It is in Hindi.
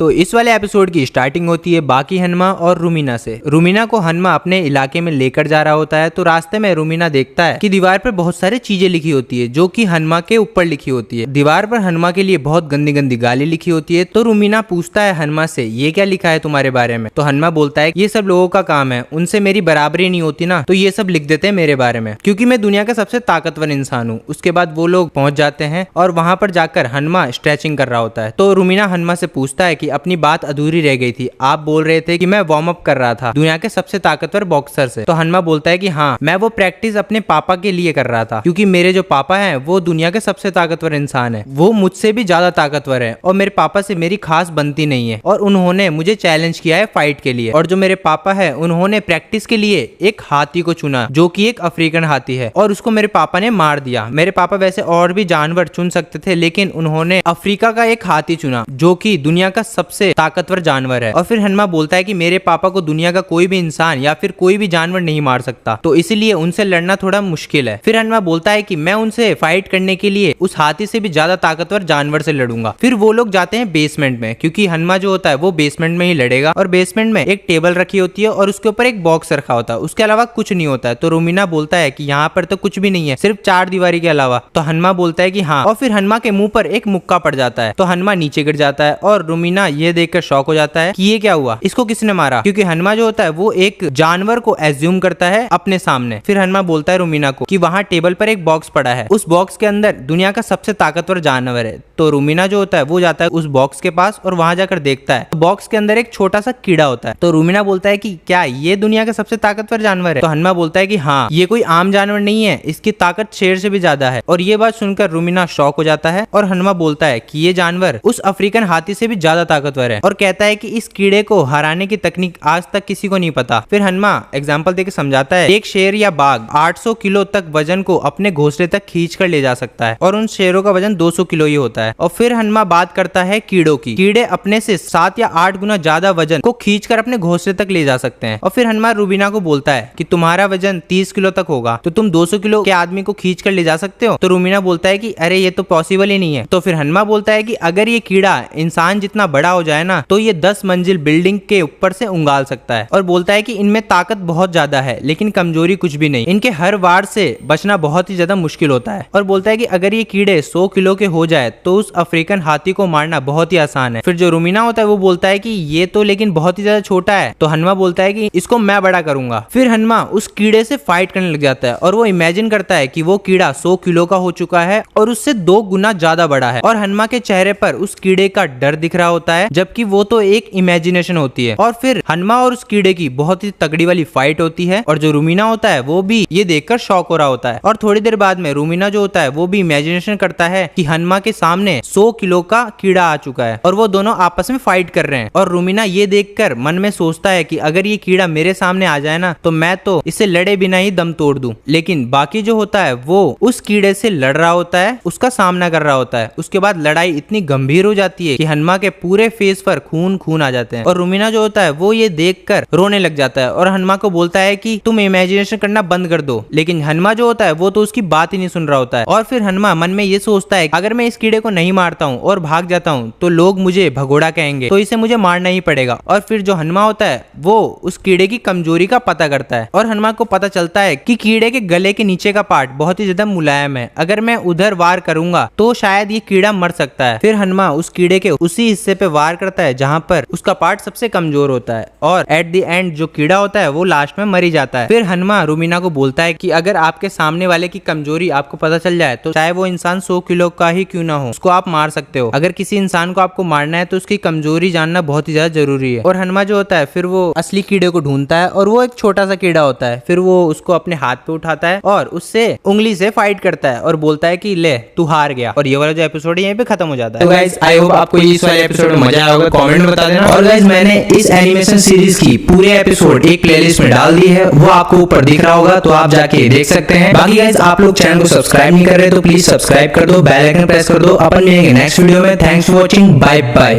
तो इस वाले एपिसोड की स्टार्टिंग होती है बाकी हनुमा और रुमीना से। रुमीना को हनुमा अपने इलाके में लेकर जा रहा होता है तो रास्ते में रुमीना देखता है कि दीवार पर बहुत सारी चीजें लिखी होती है जो कि हनुमा के ऊपर लिखी होती है। दीवार पर हनुमा के लिए बहुत गंदी गंदी गाली लिखी होती है। तो रुमीना पूछता है हनुमा से, ये क्या लिखा है तुम्हारे बारे में? तो हनुमा बोलता है ये सब लोगों का काम है, उनसे मेरी बराबरी नहीं होती ना, तो ये सब लिख देते हैं मेरे बारे में, क्योंकि मैं दुनिया का सबसे ताकतवर इंसान हूँ। उसके बाद वो लोग पहुंच जाते हैं और वहां पर जाकर हनुमा स्ट्रेचिंग कर रहा होता है। तो रुमीना हनुमा से पूछता है कि अपनी बात अधूरी रह गई थी, आप बोल रहे थे कि मैं वार्म अप कर रहा था दुनिया के सबसे ताकतवर बॉक्सर से। तो हनुमा बोलता है कि हाँ, मैं वो प्रैक्टिस अपने पापा के लिए कर रहा था, क्योंकि मेरे जो पापा हैं वो दुनिया के सबसे ताकतवर इंसान है, वो मुझसे भी ज्यादा ताकतवर है और मेरे पापा से मेरी खास बनती नहीं है और उन्होंने मुझे चैलेंज किया है फाइट के लिए। और जो मेरे पापा है उन्होंने प्रैक्टिस के लिए एक हाथी को चुना जो कि एक अफ्रीकन हाथी है और उसको मेरे पापा ने मार दिया। मेरे पापा वैसे और भी जानवर चुन सकते थे लेकिन उन्होंने अफ्रीका का एक हाथी चुना जो कि दुनिया का सबसे ताकतवर जानवर है। और फिर हनुमा बोलता है कि मेरे पापा को दुनिया का कोई भी इंसान या फिर कोई भी जानवर नहीं मार सकता, तो इसलिए उनसे लड़ना थोड़ा मुश्किल है। फिर हनुमा बोलता है कि मैं उनसे फाइट करने के लिए उस हाथी से भी ज्यादा ताकतवर जानवर से लड़ूंगा। फिर वो लोग जाते हैं बेसमेंट में, क्योंकि हनुमा जो होता है वो बेसमेंट में ही लड़ेगा। और बेसमेंट में एक टेबल रखी होती है और उसके ऊपर एक बॉक्स रखा होता है, उसके अलावा कुछ नहीं होता है। तो रुमीना बोलता है कि यहाँ पर तो कुछ भी नहीं है सिर्फ चार दीवारी के अलावा। तो हनुमा बोलता है कि हाँ, और फिर हनुमा के मुंह पर एक मुक्का पड़ जाता है। तो हनुमा नीचे गिर जाता है और रुमीना ये देखकर शॉक हो जाता है कि ये क्या हुआ, इसको किसने मारा, क्योंकि हनुमा जो होता है वो एक जानवर को एज्यूम करता है अपने सामने। फिर हनुमा बोलता है रुमीना को कि वहां टेबल पर एक बॉक्स पड़ा है, उस बॉक्स के अंदर दुनिया का सबसे ताकतवर जानवर है। तो रुमीना जो होता है वो जाता है उस बॉक्स के पास और वहां जाकर देखता है तो बॉक्स के अंदर एक छोटा सा कीड़ा होता है। तो रुमीना बोलता है कि क्या ये दुनिया का सबसे ताकतवर जानवर है? तो हनुमा बोलता है कि हाँ, ये कोई आम जानवर नहीं है, इसकी ताकत शेर से भी ज्यादा है। और ये बात सुनकर रुमीना शॉक हो जाता है और हनुमा बोलता है कि ये जानवर उस अफ्रीकन हाथी से भी ज्यादा ताकतवर है और कहता है कि इस कीड़े को हराने की तकनीक आज तक किसी को नहीं पता। फिर हनुमा एग्जांपल देकर समझाता है, एक शेर या बाघ 800 किलो तक वजन को अपने घोंसले तक खींच कर ले जा सकता है और उन शेरों का वजन 200 किलो ही होता है। और फिर हनुमा बात करता है कीड़ों की, कीड़े अपने से 7 या 8 गुना ज्यादा वजन को खींच कर अपने घोंसले तक ले जा सकते हैं। और फिर हनुमा रुबीना को बोलता है कि तुम्हारा वजन 30 किलो तक होगा तो तुम 200 किलो के आदमी को खींच कर ले जा सकते हो? तो रुबीना बोलता है कि अरे ये तो पॉसिबल ही नहीं है। तो फिर हनुमा बोलता है कि अगर ये कीड़ा इंसान जितना बड़ा हो जाए ना तो ये 10 मंजिल बिल्डिंग के ऊपर से उंगाल सकता है। और बोलता है कि इनमें ताकत बहुत ज्यादा है लेकिन कमजोरी कुछ भी नहीं, इनके हर वार से बचना बहुत ही ज्यादा मुश्किल होता है। और बोलता है कि अगर ये कीड़े 100 किलो के हो जाए तो उस अफ्रीकन हाथी को मारना बहुत ही आसान है। फिर जो रुमीना होता है वो बोलता है कि ये तो लेकिन बहुत ही ज्यादा छोटा है। तो हनुमा बोलता है कि इसको मैं बड़ा करूंगा। फिर हनुमा उस कीड़े से फाइट करने लग जाता है और वो इमेजिन करता है कि वो कीड़ा 100 किलो का हो चुका है और उससे 2 गुना ज्यादा बड़ा है। और हनुमा के चेहरे पर उस कीड़े का डर दिख रहा होता है, जबकि वो तो एक इमेजिनेशन होती है। और फिर हनुमा और उस कीड़े की बहुत ही तगड़ी वाली फाइट होती है और जो रुमीना होता है वो भी ये देखकर शॉक हो रहा होता है। और थोड़ी देर बाद में रुमीना जो होता है वो भी इमेजिनेशन करता है कि हनुमा के सामने 100 किलो का कीड़ा आ चुका है और वो दोनों आपस में फाइट कर रहे हैं। और रुमीना ये देखकर मन में सोचता है कि अगर ये कीड़ा मेरे सामने आ जाए ना तो मैं तो इससे लड़े बिना ही दम तोड़ दूं। लेकिन बाकी जो होता है वो उस कीड़े से लड़ रहा होता है, उसका सामना कर रहा होता है। उसके बाद लड़ाई इतनी गंभीर हो जाती है कि हनुमा के पूरे फेस पर खून खून आ जाते हैं और रुमीना जो होता है वो ये देखकर रोने लग जाता है और हनुमा को बोलता है कि तुम इमेजिनेशन करना बंद कर दो। लेकिन हनुमा जो होता है वो तो उसकी बात ही नहीं सुन रहा होता है। और फिर हनुमा मन में ये सोचता है अगर मैं इस कीड़े को नहीं मारता हूँ और भाग जाता हूँ तो लोग मुझे भगोड़ा कहेंगे, तो इसे मुझे मारना ही पड़ेगा। और फिर जो हनुमा होता है वो उस कीड़े की कमजोरी का पता करता है और हनुमा को पता चलता है कि कीड़े के गले के नीचे का पार्ट बहुत ही ज्यादा मुलायम है, अगर मैं उधर वार करूंगा तो शायद ये कीड़ा मर सकता है। फिर हनुमा उस कीड़े के उसी हिस्से पे वार करता है जहाँ पर उसका पार्ट सबसे कमजोर होता है और एट द एंड जो कीड़ा होता है वो लास्ट में मर ही जाता है। फिर हनुमा रुमीना को बोलता है कि अगर आपके सामने वाले की कमजोरी आपको पता चल जाए तो चाहे वो इंसान 100 किलो का ही क्यों ना हो उसको आप मार सकते हो। अगर किसी इंसान को आपको मारना है तो उसकी कमजोरी जानना बहुत ही ज्यादा जरूरी है। और हनुमा जो होता है फिर वो असली कीड़े को ढूंढता है और वो एक छोटा सा कीड़ा होता है। फिर वो उसको अपने हाथ पे उठाता है और उससे उंगली से फाइट करता है और बोलता है कि ले तू हार गया। और ये वाला जो एपिसोड है यहीं पे खत्म हो जाता है। तो गाइस आई होप आपको इस वाले एपिसोड में मजा आया होगा, कमेंट में बता देना। और गाइस मैंने इस एनिमेशन सीरीज की पूरे एपिसोड एक प्लेलिस्ट में डाल दी है, वो आपको ऊपर दिख रहा होगा तो आप जाके देख सकते हैं। बाकी गाइस आप लोग चैनल को सब्सक्राइब नहीं कर रहे तो प्लीज सब्सक्राइब कर दो, बेल आइकन प्रेस कर दो। अपन मिलेंगे नेक्स्ट वीडियो में। Thanks for watching, bye bye.